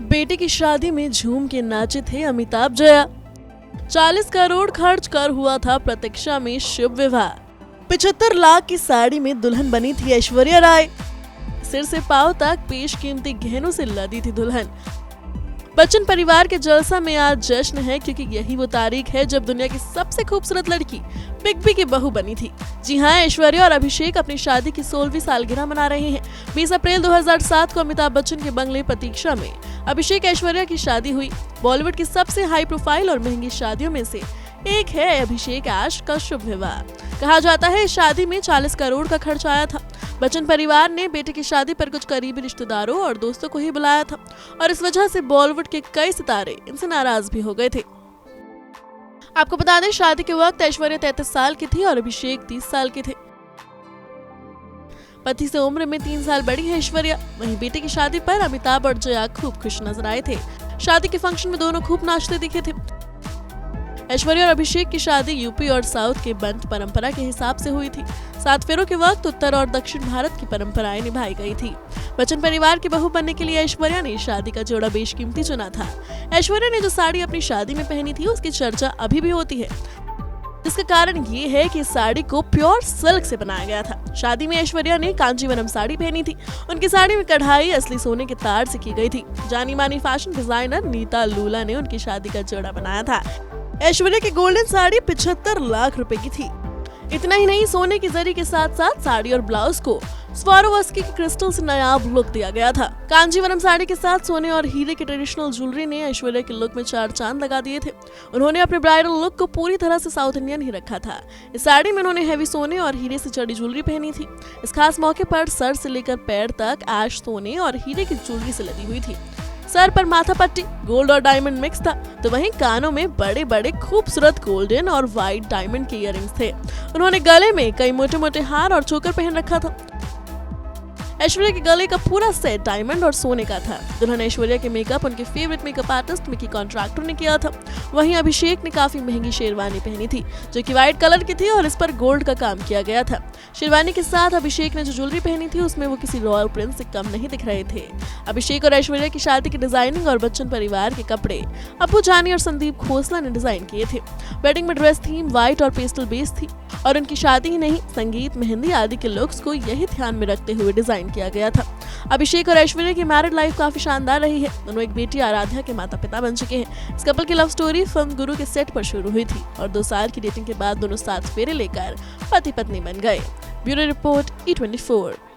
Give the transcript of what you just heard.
बेटे की शादी में झूम के नाचे थे अमिताभ जया। 40 करोड़ खर्च कर हुआ था प्रतीक्षा में शुभ विवाह। 75 लाख की साड़ी में दुल्हन बनी थी ऐश्वर्या राय। सिर से पांव तक बेशकीमती गहनों से लदी थी दुल्हन। बच्चन परिवार के जलसा में आज जश्न है, क्योंकि यही वो तारीख है जब दुनिया की सबसे खूबसूरत लड़की बिग बी की बहू बनी थी। जी हाँ, ऐश्वर्या और अभिषेक अपनी शादी की 16वीं सालगिरह मना रहे हैं। 20 अप्रैल 2007 को अमिताभ बच्चन के बंगले प्रतीक्षा में अभिषेक ऐश्वर्या की शादी हुई। बॉलीवुड की सबसे हाई प्रोफाइल और महंगी शादियों में से एक है अभिषेक ऐश का शुभ विवाह। कहा जाता है इस शादी में 40 करोड़ का खर्च आया था। बच्चन परिवार ने बेटे की शादी पर कुछ करीबी रिश्तेदारों और दोस्तों को ही बुलाया था और इस वजह से बॉलीवुड के कई सितारे इनसे नाराज भी हो गए थे। आपको बता दें, शादी के वक्त ऐश्वर्या 33 साल की थी और अभिषेक 30 साल के थे। पति से उम्र में 3 साल बड़ी है ऐश्वर्या। वहीं बेटे की शादी पर अमिताभ और जया खूब खुश नजर आए थे। शादी के फंक्शन में दोनों खूब नाचते दिखे थे। ऐश्वर्या और अभिषेक की शादी यूपी और साउथ के बंट परंपरा के हिसाब से हुई थी। 7 फेरों के वक्त उत्तर और दक्षिण भारत की परंपराएं निभाई गई थी। बच्चन परिवार की बहू बनने के लिए ऐश्वर्या ने शादी का जोड़ा बेशकीमती चुना था। ऐश्वर्या ने जो साड़ी अपनी शादी में पहनी थी उसकी चर्चा अभी भी होती है, जिसका कारण ये है कि इस साड़ी को प्योर सिल्क से बनाया गया था। शादी में ऐश्वर्या ने कांजीवरम साड़ी पहनी थी। उनकी साड़ी में कढ़ाई असली सोने के तार से की गई थी। जानी मानी फैशन डिजाइनर नीता लूला ने उनकी शादी का जोड़ा बनाया था। ऐश्वर्या की गोल्डन साड़ी 75 लाख रुपए की थी। इतना ही नहीं, सोने की जरी के साथ साथ साड़ी और ब्लाउज को स्वारोवस्की के क्रिस्टल से नायाब लुक दिया गया था। कांजीवरम साड़ी के साथ सोने और हीरे के ट्रेडिशनल ज्वेलरी ने ऐश्वर्या के लुक में 4 चांद लगा दिए थे। उन्होंने अपने ब्राइडल लुक को पूरी तरह से साउथ इंडियन ही रखा था। इस साड़ी में उन्होंने हैवी सोने और हीरे से जड़ी ज्वेलरी पहनी थी। इस खास मौके पर सर से लेकर पैर तक ऐश सोने और हीरे की ज्वेलरी से लदी हुई थी। सर पर माथा पट्टी गोल्ड और डायमंड मिक्स था, तो वहीं कानों में बड़े बड़े खूबसूरत गोल्डन और व्हाइट डायमंड के इयररिंग्स थे। उन्होंने गले में कई मोटे मोटे हार और चोकर पहन रखा था। ऐश्वर्या के गले का पूरा सेट डायमंड और सोने का था। दुल्हन ऐश्वर्या के मेकअप उनके favourite makeup artist Mickey contractor ने किया था। वहीं अभिषेक ने काफी महंगी शेरवानी पहनी थी, जो कि व्हाइट कलर की थी और इस पर गोल्ड का काम किया गया था। शेरवानी के साथ अभिषेक ने जो ज्वेलरी पहनी थी उसमें वो किसी रॉयल प्रिंस से कम नहीं दिख रहे थे। अभिषेक और ऐश्वर्या की शादी की डिजाइनिंग और बच्चन परिवार के कपड़े अप्पू जानी और संदीप खोसला ने डिजाइन किए थे। वेडिंग में ड्रेस थीम व्हाइट और पेस्टल बेस थी और उनकी शादी ही नहीं, संगीत, मेहंदी आदि के लुक्स को यही ध्यान में रखते हुए डिजाइन किया गया था। अभिषेक और ऐश्वर्या की मैरिड लाइफ काफी शानदार रही है। दोनों एक बेटी आराध्या के माता पिता बन चुके हैं। इस कपल की लव स्टोरी फिल्म गुरु के सेट पर शुरू हुई थी और 2 साल की डेटिंग के बाद दोनों 7 फेरे लेकर पति पत्नी बन गए। Bureau report E24।